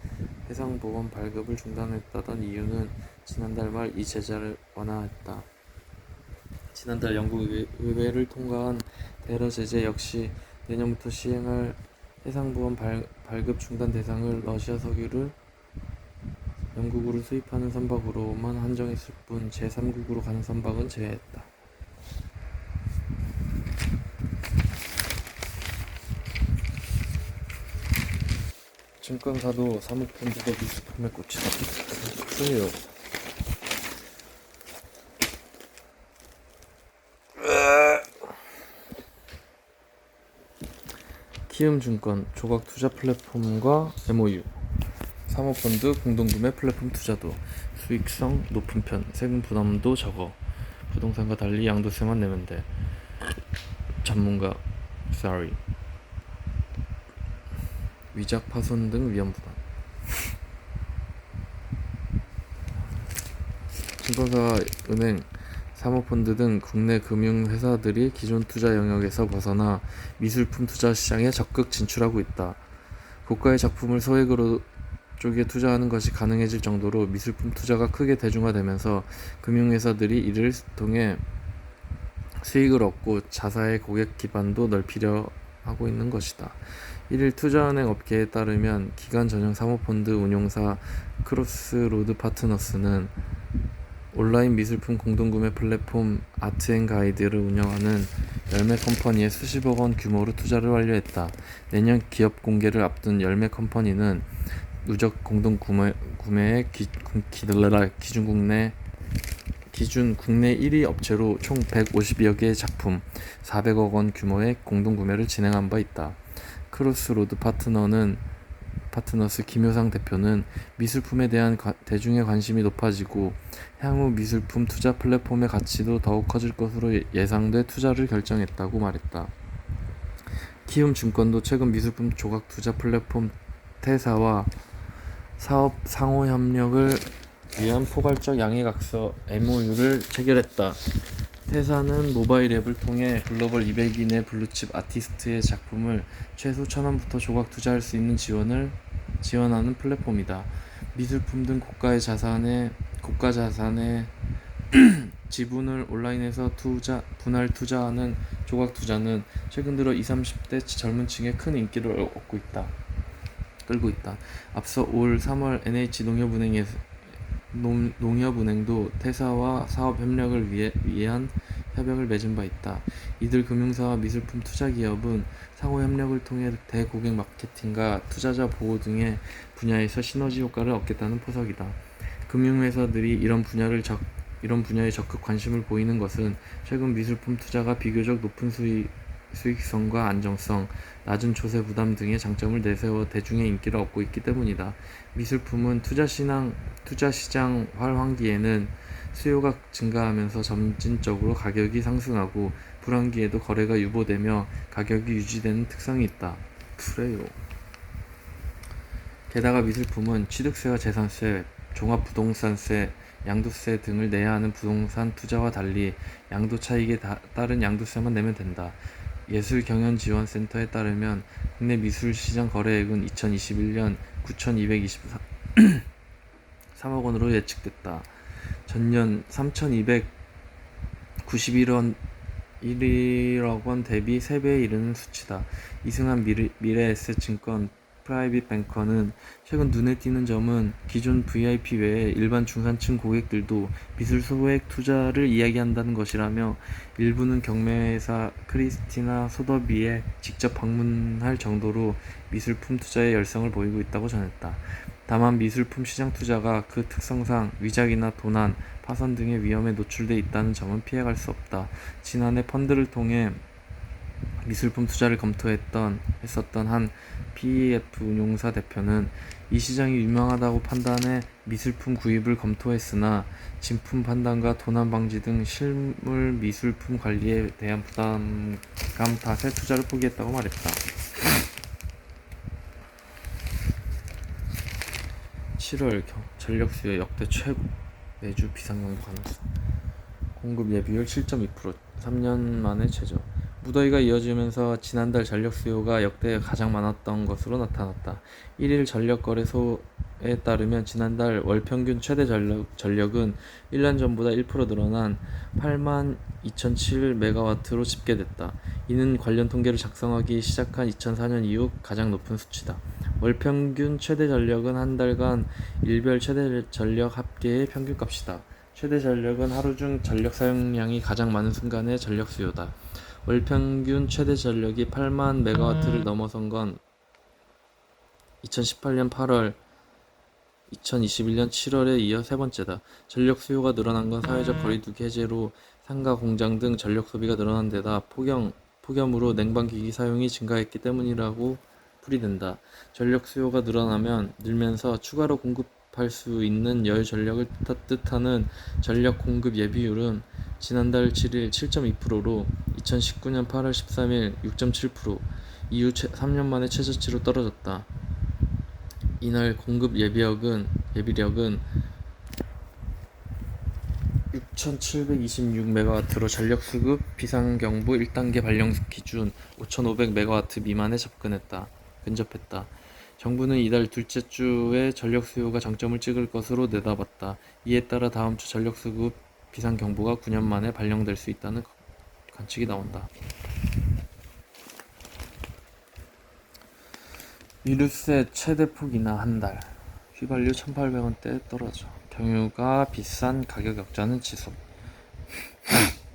해상보험 발급을 중단했다던 이유는 지난달 말 이 제재를 완화했다. 지난달 영국 의회를 통과한 대러 제재 역시 내년부터 시행할 해상보험 발급 중단 대상을 러시아 석유를 영국으로 수입하는 선박으로만 한정했을 뿐 제3국으로 가는 선박은 제외했다. 증권사도 사모펀드도 미스품에 꽂히다. 큰일이요. 키움증권 조각 투자 플랫폼과 MOU, 사모펀드 공동구매 플랫폼 투자도 수익성 높은 편, 세금 부담도 적어. 부동산과 달리 양도세만 내면 돼. 전문가 sorry. 위작 파손 등 위험 부담. 증권사, 은행, 사모펀드 등 국내 금융회사들이 기존 투자 영역에서 벗어나 미술품 투자 시장에 적극 진출하고 있다. 고가의 작품을 소액으로 쪽에 투자하는 것이 가능해질 정도로 미술품 투자가 크게 대중화되면서 금융회사들이 이를 통해 수익을 얻고 자사의 고객 기반도 넓히려 하고 있는 것이다. 이를 투자은행 업계에 따르면 기관 전용 사모펀드 운용사 크로스로드 파트너스는 온라인 미술품 공동구매 플랫폼 아트앤가이드를 운영하는 열매 컴퍼니에 수십억 원 규모로 투자를 완료했다. 내년 기업 공개를 앞둔 열매 컴퍼니는 누적 공동구매의 기준 국내 1위 업체로 총 152여 개의 작품, 400억 원 규모의 공동구매를 진행한 바 있다. 크로스로드 파트너스 김효상 대표는 미술품에 대한 대중의 관심이 높아지고 향후 미술품 투자 플랫폼의 가치도 더욱 커질 것으로 예상돼 투자를 결정했다고 말했다. 키움증권도 최근 미술품 조각 투자 플랫폼 테사와 사업 상호 협력을 위한 포괄적 양해각서 MOU를 체결했다. 테사는 모바일 앱을 통해 글로벌 200인의 블루칩 아티스트의 작품을 최소 1,000원부터 조각 투자할 수 있는 지원하는 플랫폼이다. 미술품 등 고가 자산의 지분을 온라인에서 분할 투자하는 조각 투자는 최근 들어 20-30대 젊은 층에 큰 인기를 끌고 있다. 앞서 올 3월 NH농협은행도 테사와 사업 협력을 위한 협약을 맺은 바 있다. 이들 금융사와 미술품 투자기업은 상호 협력을 통해 대고객 마케팅과 투자자 보호 등의 분야에서 시너지 효과를 얻겠다는 포석이다. 금융회사들이 이런 분야에 적극 관심을 보이는 것은 최근 미술품 투자가 비교적 높은 수익성과 안정성, 낮은 조세 부담 등의 장점을 내세워 대중의 인기를 얻고 있기 때문이다. 미술품은 투자시장 활황기에는 수요가 증가하면서 점진적으로 가격이 상승하고 불황기에도 거래가 유보되며 가격이 유지되는 특성이 있다. 그래요. 게다가 미술품은 취득세와 재산세, 종합부동산세, 양도세 등을 내야 하는 부동산 투자와 달리 양도 차익에 따른 양도세만 내면 된다. 예술경연지원센터에 따르면 국내 미술시장 거래액은 2021년 9,223억 원으로 예측됐다. 전년 3,291억 원 대비 3배에 이르는 수치다. 이승환 미래에셋증권 프라이빗뱅커는 최근 눈에 띄는 점은 기존 VIP 외에 일반 중산층 고객들도 미술 소액 투자를 이야기한다는 것이라며 일부는 경매회사 크리스티나 소더비에 직접 방문할 정도로 미술품 투자에 열성을 보이고 있다고 전했다. 다만 미술품 시장 투자가 그 특성상 위작이나 도난, 파산 등의 위험에 노출돼 있다는 점은 피해갈 수 없다. 지난해 펀드를 통해 미술품 투자를 했었던 한 PEF 운용사 대표는 이 시장이 유망하다고 판단해 미술품 구입을 검토했으나 진품 판단과 도난 방지 등 실물 미술품 관리에 대한 부담감 탓에 투자를 포기했다고 말했다. 7월 전력 수요 역대 최고, 내주 비상경보 가능성. 공급 예비율 7.2%, 3년 만에 최저. 무더위가 이어지면서 지난달 전력 수요가 역대 가장 많았던 것으로 나타났다. 1일 전력거래소에 따르면 지난달 월 평균 최대 전력은 1년 전보다 1% 늘어난 82,007메가와트로 집계됐다. 이는 관련 통계를 작성하기 시작한 2004년 이후 가장 높은 수치다. 월 평균 최대 전력은 한 달간 일별 최대 전력 합계의 평균값이다. 최대 전력은 하루 중 전력 사용량이 가장 많은 순간의 전력 수요다. 월 평균 최대 전력이 8만 메가와트를 넘어선 건 2018년 8월, 2021년 7월에 이어 세 번째다. 전력 수요가 늘어난 건 사회적 거리두기 해제로 상가, 공장 등 전력 소비가 늘어난 데다 폭염으로 냉방기기 사용이 증가했기 때문이라고 풀이된다. 전력 수요가 늘면서 추가로 공급할 수 있는 열 전력을 뜻하는 전력 공급 예비율은 지난달 7일 7.2%로 2019년 8월 13일 6.7%, 이후 3년 만에 최저치로 떨어졌다. 이날 공급 예비력은 6,726메가와트로 전력 수급 비상경보 1단계 발령 기준 5,500메가와트 미만에 근접했다. 정부는 이달 둘째 주에 전력 수요가 정점을 찍을 것으로 내다봤다. 이에 따라 다음 주 전력 수급 비상경보가 9년 만에 발령될 수 있다는 관측이 나온다. 유류세 최대폭 인하 한 달. 휘발유 1,800원대 떨어져. 경유가 비싼 가격 역전은 지속.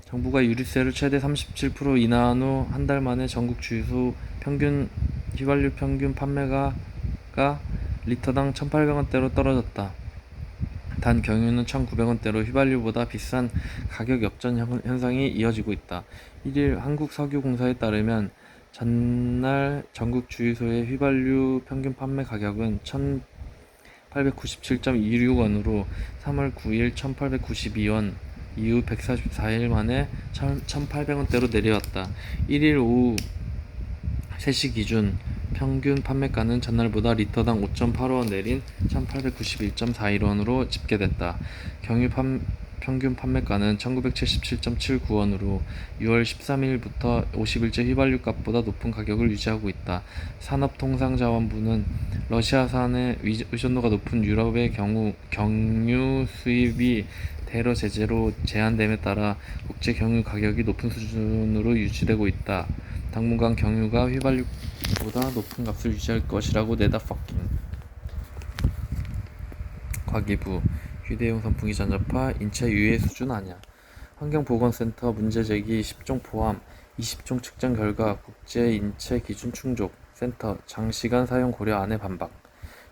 정부가 유류세를 최대 37% 인하한 후 한 달 만에 전국 주유소 휘발유 평균 판매가 리터당 1,800원대로 떨어졌다. 단 경유는 1,900원대로 휘발유보다 비싼 가격 역전 현상이 이어지고 있다. 1일 한국석유공사에 따르면 전날 전국 주유소의 휘발유 평균 판매 가격은 1,897.26원으로 3월 9일 1,892원, 이후 144일 만에 1,800원대로 내려왔다. 1일 오후 3시 기준 평균 판매가는 전날보다 리터당 5.85원 내린 1,891.41원으로 집계됐다. 경유 평균 판매가는 1,977.79원으로 6월 13일부터 50일째 휘발유 값보다 높은 가격을 유지하고 있다. 산업통상자원부는 러시아산의 의존도가 높은 유럽의 경유 수입이 대러 제재로 제한됨에 따라 국제 경유 가격이 높은 수준으로 유지되고 있다. 당분간 경유가 휘발유보다 높은 값을 유지할 것이라고 내다봤긴. 과기부 휴대용 선풍기 전자파 인체 유해 수준 아냐. 환경보건센터 문제제기 10종 포함 20종 측정 결과 국제 인체 기준 충족. 센터 장시간 사용 고려 안에 반박.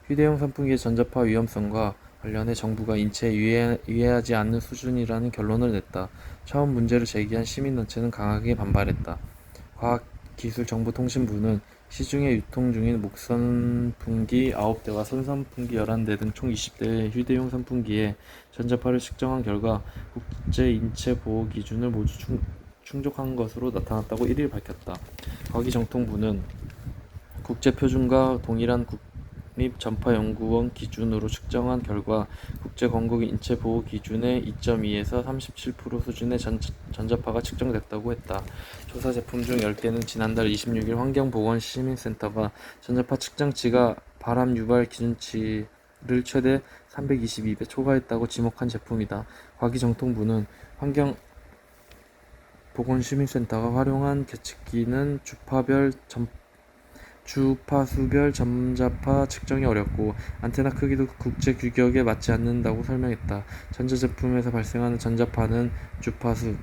휴대용 선풍기의 전자파 위험성과 관련해 정부가 인체에 유해하지 않는 수준이라는 결론을 냈다. 처음 문제를 제기한 시민단체는 강하게 반발했다. 과학기술정보통신부는 시중에 유통 중인 목선풍기 9대와 손선풍기 11대 등 총 20대의 휴대용 선풍기에 전자파를 측정한 결과 국제 인체 보호 기준을 모두 충족한 것으로 나타났다고 1일 밝혔다. 과기정통부는 국제표준과 동일한 국립전파연구원 기준으로 측정한 결과 국제 건국 인체 보호 기준의 2.2에서 37% 수준의 전자파가 측정됐다고 했다. 조사 제품 중 10개는 지난달 26일 환경보건시민센터가 전자파 측정치가 바람 유발 기준치를 최대 322배 초과했다고 지목한 제품이다. 과기정통부는 환경보건시민센터가 활용한 계측기는 주파수별 전자파 측정이 어렵고 안테나 크기도 국제 규격에 맞지 않는다고 설명했다. 전자제품에서 발생하는 전자파는 주파수에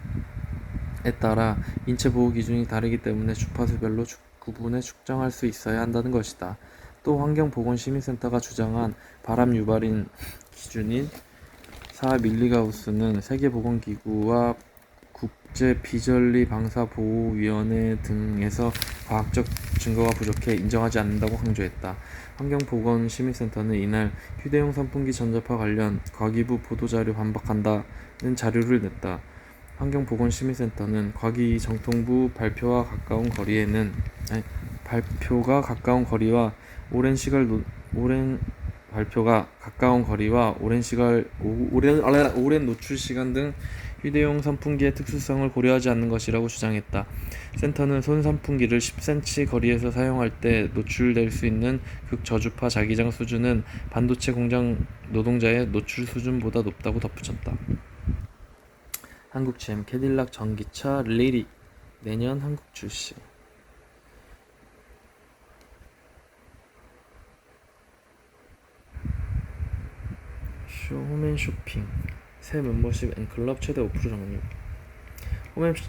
따라 인체 보호 기준이 다르기 때문에 주파수별로 구분해 측정할 수 있어야 한다는 것이다. 또 환경보건시민센터가 주장한 바람 유발인 기준인 4mgauss는 세계보건기구와 국제비전리방사보호위원회 등에서 과학적 증거가 부족해 인정하지 않는다고 강조했다. 환경보건시민센터는 이날 휴대용 선풍기 전자파 관련 과기부 보도자료 반박한다는 자료를 냈다. 환경보건시민센터는 과기정통부 발표가 가까운 거리와 오랜 노출 시간 등 휴대용 선풍기의 특수성을 고려하지 않는 것이라고 주장했다. 센터는 손 선풍기를 10cm 거리에서 사용할 때 노출될 수 있는 극저주파 자기장 수준은 반도체 공장 노동자의 노출 수준보다 높다고 덧붙였다. 한국 GM 캐딜락 전기차 리릭 내년 한국 출시. 홈앤쇼핑 새 멤버십 앤클럽 최대 5% 적립.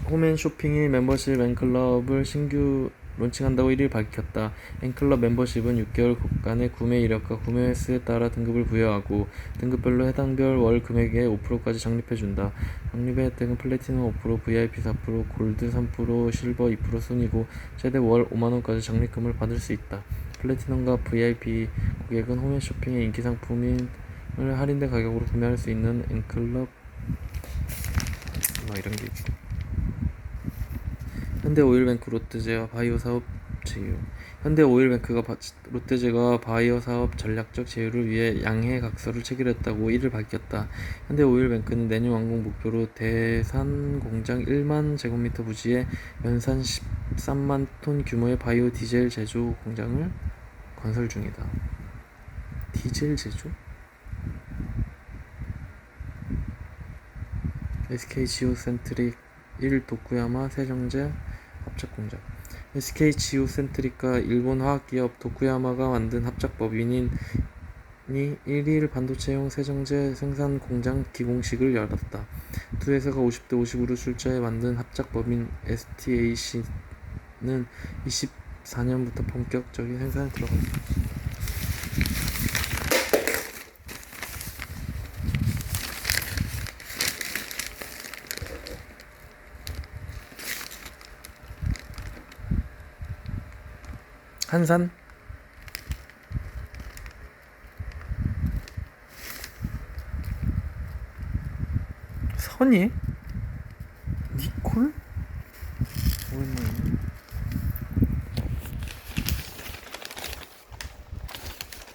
홈앤쇼핑이 멤버십 앤클럽을 신규 론칭한다고 1일 밝혔다. N클럽 멤버십은 6개월간의 구매 이력과 구매 횟수에 따라 등급을 부여하고 등급별로 해당별 월 금액의 5%까지 적립해준다. 적립의 혜택은 플래티넘 5%, VIP 4%, 골드 3%, 실버 2% 순이고 최대 월 5만원까지 적립금을 받을 수 있다. 플래티넘과 VIP 고객은 홈앤쇼핑의 인기 상품을 할인된 가격으로 구매할 수 있는 N클럽 이런 게 있고 현대오일뱅크 롯데제와 바이오 사업 제휴. 현대오일뱅크가 롯데제과 바이오 사업 전략적 제휴를 위해 양해 각서를 체결했다고 1일 밝혔다. 현대오일뱅크는 내년 완공 목표로 대산 공장 1만 제곱미터 부지에 연산 13만 톤 규모의 바이오 디젤 제조 공장을 건설 중이다. 디젤 제조? SK 지오센트릭 1 도쿠야마 세정제 합작공장. SK 지오센트릭과 일본 화학기업 도쿠야마가 만든 합작법인인 1일 반도체용 세정제 생산 공장 기공식을 열었다. 두 회사가 50대 50으로 출자해 만든 합작법인 STAC는 24년부터 본격적인 생산에 들어갔다. 한산? 선예? 니콜? 오랜만이네.